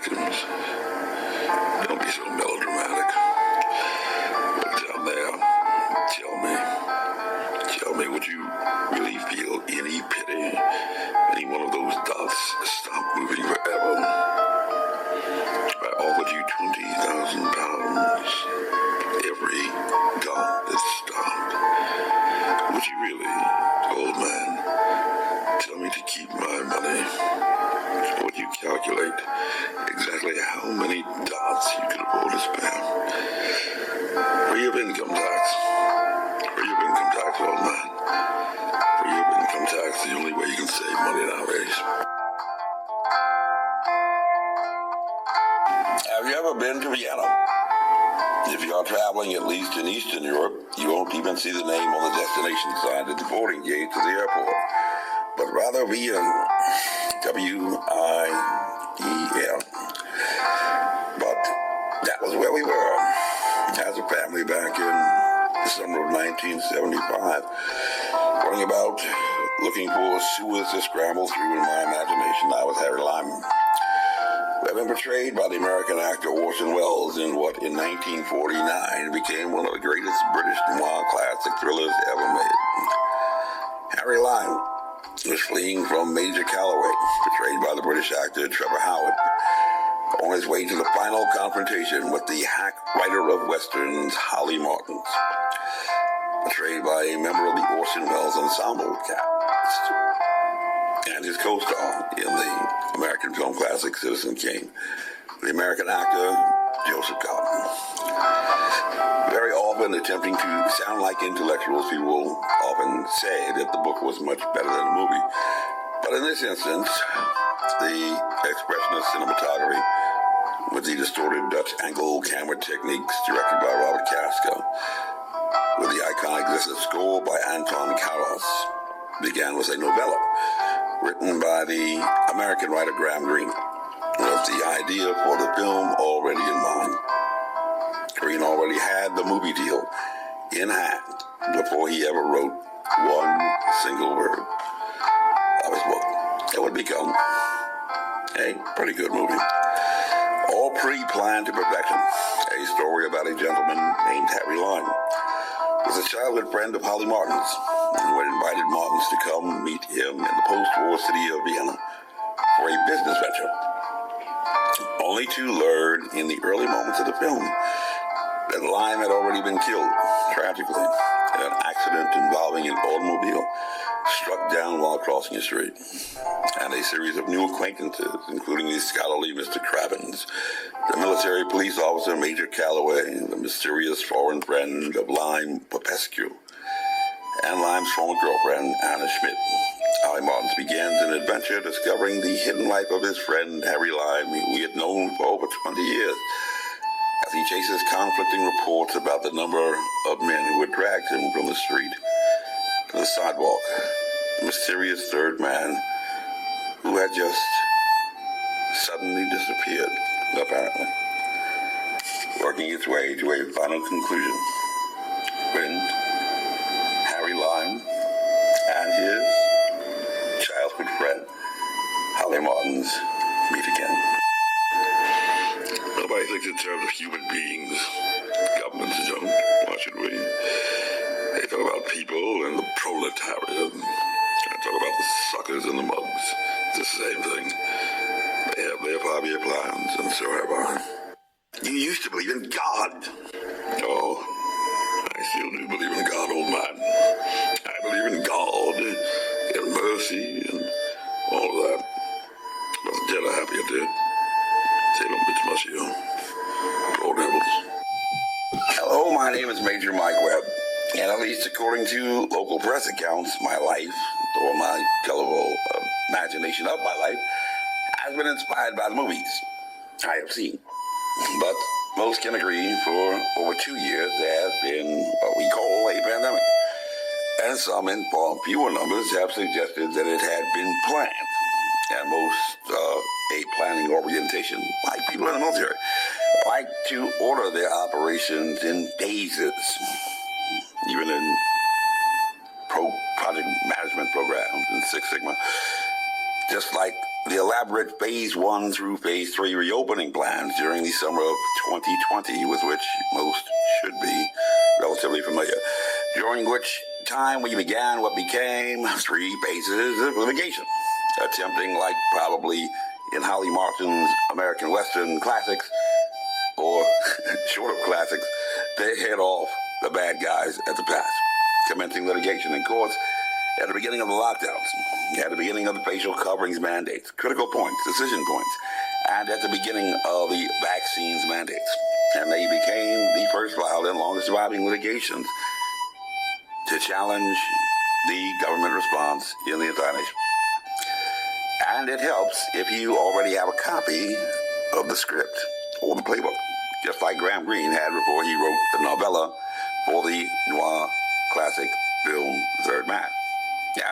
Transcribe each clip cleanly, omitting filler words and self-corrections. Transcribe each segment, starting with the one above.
victims. Don't be so melodramatic. Look down there. Tell me, would you really feel any pity? Any one of those dots stop moving forever? I offered you 20,000 pounds. Every dot that stopped. Would you really, old man, tell me to keep my money? Would you calculate exactly how many dots you could afford to spare? Free of income tax. Free of income tax, old man. Free of income tax is the only way you can save money nowadays. Have you ever been to Vienna? If you are traveling at least in Eastern Europe, you won't even see the name on the destination sign at the boarding gate to the airport, but rather Vienna. W-I-E-N. But that was where we were as a family back in the summer of 1975, running about looking for sewers to scramble through. In my imagination, I was Harry Lyman. We have been portrayed by the American actor Orson Welles in what in 1949 became one of the greatest British noir classic thrillers ever made. Harry Lyman was fleeing from Major Calloway, portrayed by the British actor Trevor Howard, on his way to the final confrontation with the hack writer of westerns Holly Martins, portrayed by a member of the Orson Welles ensemble cast, and his co-star in the American film classic Citizen Kane, the American actor Joseph Cotten. Very often attempting to sound like intellectuals, people often say that the book was much better than the movie. But in this instance, the expressionist cinematography with the distorted Dutch angle camera techniques directed by Robert Casca, with the iconic "This Is Score" by Anton Karas, began with a novella written by the American writer Graham Greene, with the idea for the film already in mind. Greene already had the movie deal in hand before he ever wrote one single word of his book. It would become a pretty good movie. All pre-planned to perfection. A story about a gentleman named Harry Lyman, was a childhood friend of Holly Martins, who had invited Martins to come meet him in the post-war city of Vienna for a business venture, only to learn in the early moments of the film that Lyman had already been killed, tragically, in an accident involving an automobile struck down while crossing a street, and a series of new acquaintances, including the scholarly Mr. Cravens, the military police officer Major Calloway, the mysterious foreign friend of Lyme Popescu, and Lyme's former girlfriend, Anna Schmidt. Holly Martins begins an adventure discovering the hidden life of his friend Harry Lyme, who he had known for over 20 years, as he chases conflicting reports about the number of men who had dragged him from the street to the sidewalk. The mysterious third man who had just suddenly disappeared, apparently, working its way to a final conclusion when Harry Lyme and his childhood friend Holly Martins meet again. Nobody thinks in terms of human beings. Governments don't. Why should we? They talk about people and the proletariat. And talk about the suckers and the mugs. It's the same thing. They have their 5-year plans, and so have I. You used to believe in God. Oh, I still do believe in God, old man. I believe in God and mercy and all of that. But the dead are happy I did. They don't bitch much of you. Poor devils. Hello, my name is Major Mike Webb, and at least according to local press accounts, my life, or my colorful imagination of my life, has been inspired by the movies I have seen. But most can agree for over 2 years there has been what we call a pandemic. And some, in far fewer numbers, have suggested that it had been planned. And most a planning orientation, like people in the military, like to order their operations in phases, even in project management programs in Six Sigma, just like the elaborate Phase 1 through Phase 3 reopening plans during the summer of 2020, with which most should be relatively familiar, during which time we began what became 3 phases of litigation, attempting, like probably in Holly Martin's American Western classics, or short of classics, to head off the bad guys at the pass, commencing litigation in courts at the beginning of the lockdowns, at the beginning of the facial coverings mandates, critical points, decision points, and at the beginning of the vaccines mandates. And they became the first filed and longest surviving litigations to challenge the government response in the entire nation. And it helps if you already have a copy of the script or the playbook, just like Graham Greene had before he wrote the novella for the noir classic film The Third Man.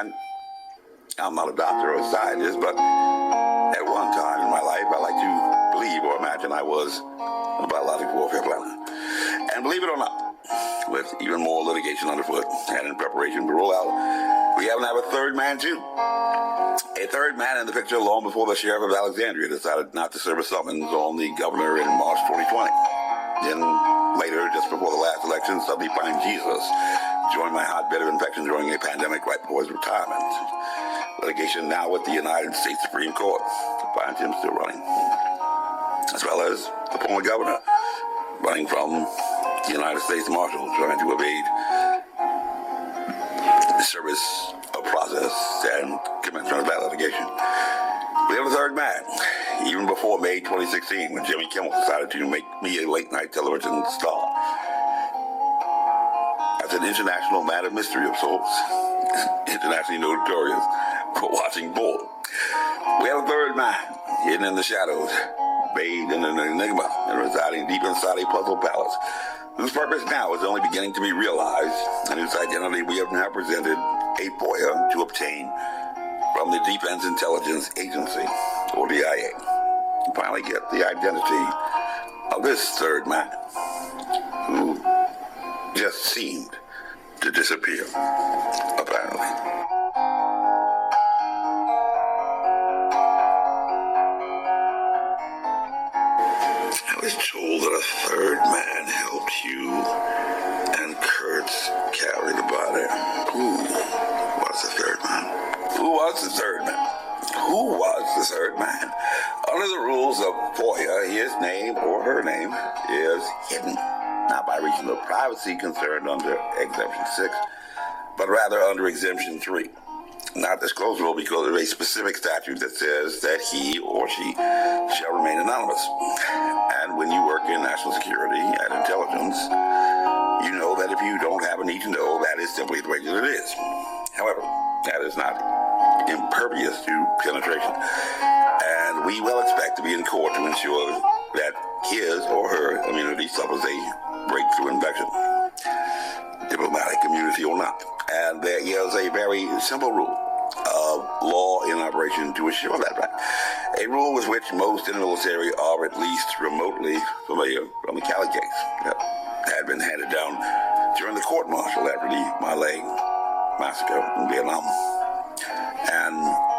And I'm not a doctor or a scientist, but at one time in my life, I like to believe or imagine I was a biological warfare planner. And believe it or not, with even more litigation underfoot and in preparation to roll out, we happen to have a third man too. A third man in the picture long before the sheriff of Alexandria decided not to serve a summons on the governor in March 2020. Then later, just before the last election, suddenly find Jesus joined my hotbed of infection during a pandemic right before his retirement. Litigation now with the United States Supreme Court finds him still running, as well as the former governor running from the United States Marshal trying to evade the service of process and commencement of that litigation. We have a third man, even before May 2016, when Jimmy Kimmel decided to make me a late-night television star. As an international man of mystery of sorts, internationally notorious for watching bull. We have a third man, hidden in the shadows, bathed in an enigma, and residing deep inside a puzzle palace, whose purpose now is only beginning to be realized, and whose identity we have now presented a FOIA to obtain from the Defense Intelligence Agency, or DIA, to finally get the identity of this third man, who just seemed to disappear, apparently. I was told that a third man helped you and Kurtz carry the body. Who was the third man? Who was the third man? Who was the third man? Under the rules of FOIA, his name or her name is hidden, not by reason of privacy concerned under Exemption 6, but rather under Exemption 3. Not disclosable because of a specific statute that says that he or she shall remain anonymous. And when you work in national security and intelligence, you know that if you don't have a need to know, that is simply the way that it is. However, that is not impervious to penetration. And we will expect to be in court to ensure that his or her immunity suffers a breakthrough infection, diplomatic immunity or not. And there is a very simple rule of law in operation to assure that right. A rule with which most in the military are at least remotely familiar from the Cali case that had been handed down during the court-martial after the My Lai massacre in Vietnam. An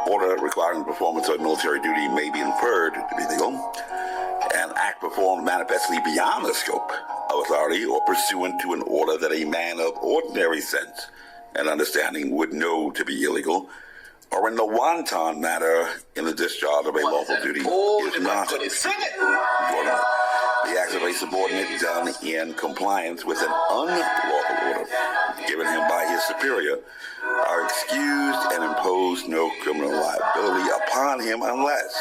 order requiring the performance of military duty may be inferred to be legal. An act performed manifestly beyond the scope of authority or pursuant to an order that a man of ordinary sense and understanding would know to be illegal, or in the wanton manner in the discharge of a lawful duty is not. The acts of a subordinate done in compliance with an unlawful order given him by his superior are excused and impose no criminal liability upon him unless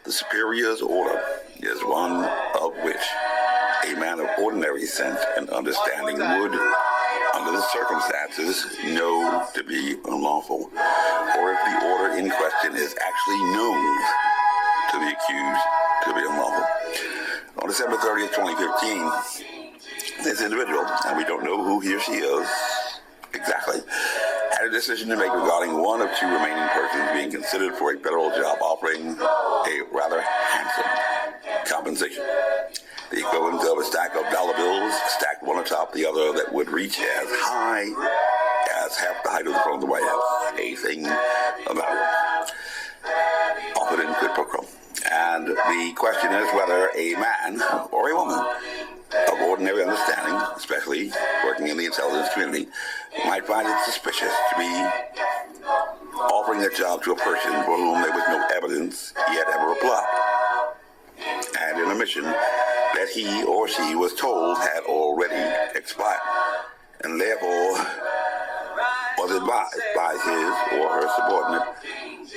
the superior's order is one of which a man of ordinary sense and understanding would, under the circumstances, know to be unlawful, or if the order in question is actually known to the accused to be unlawful. On December 30th, 2015, this individual, and we don't know who he or she is exactly, had a decision to make regarding one of 2 remaining persons being considered for a federal job offering a rather handsome compensation. The equivalent of a stack of dollar bills stacked one atop the other that would reach as high as half the height of the front of the White House. A thing about it. the question is whether a man or a woman of ordinary understanding, especially working in the intelligence community, might find it suspicious to be offering a job to a person for whom there was no evidence he had ever applied, and in a mission that he or she was told had already expired, and therefore was advised by his or her subordinate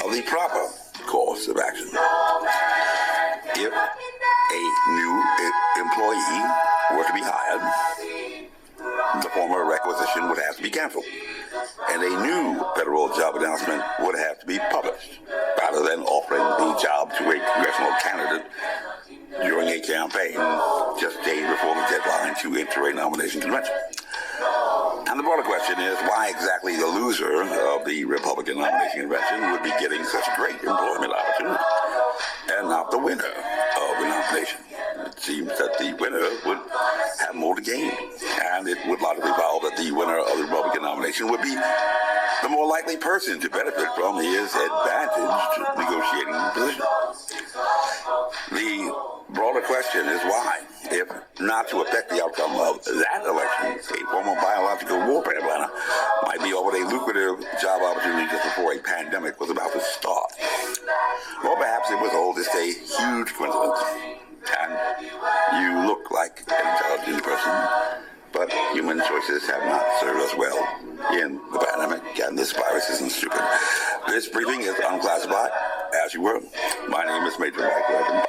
of the proper course of action. If a new employee were to be hired, the former requisition would have to be canceled, and a new federal job announcement would have to be published, rather than offering the job to a congressional candidate during a campaign just days before the deadline to enter a nomination convention. And the broader question is why exactly the loser of the Republican nomination convention would be getting such a great employment opportunity, and not the winner of the nomination. It seems that the winner would have more to gain, and it would logically follow that the winner of the Republican nomination would be the more likely person to benefit from his advantaged negotiating position. The broader question is why, if not to affect the outcome of that election, a former biological warfare planner might be offered a lucrative job opportunity just before a pandemic was about to start. Or perhaps it was all just a huge coincidence, and you look like an intelligent person, but human choices have not served us well in the pandemic, and this virus isn't stupid. This briefing is unclassified, as you were. My name is Major Mike Reverend.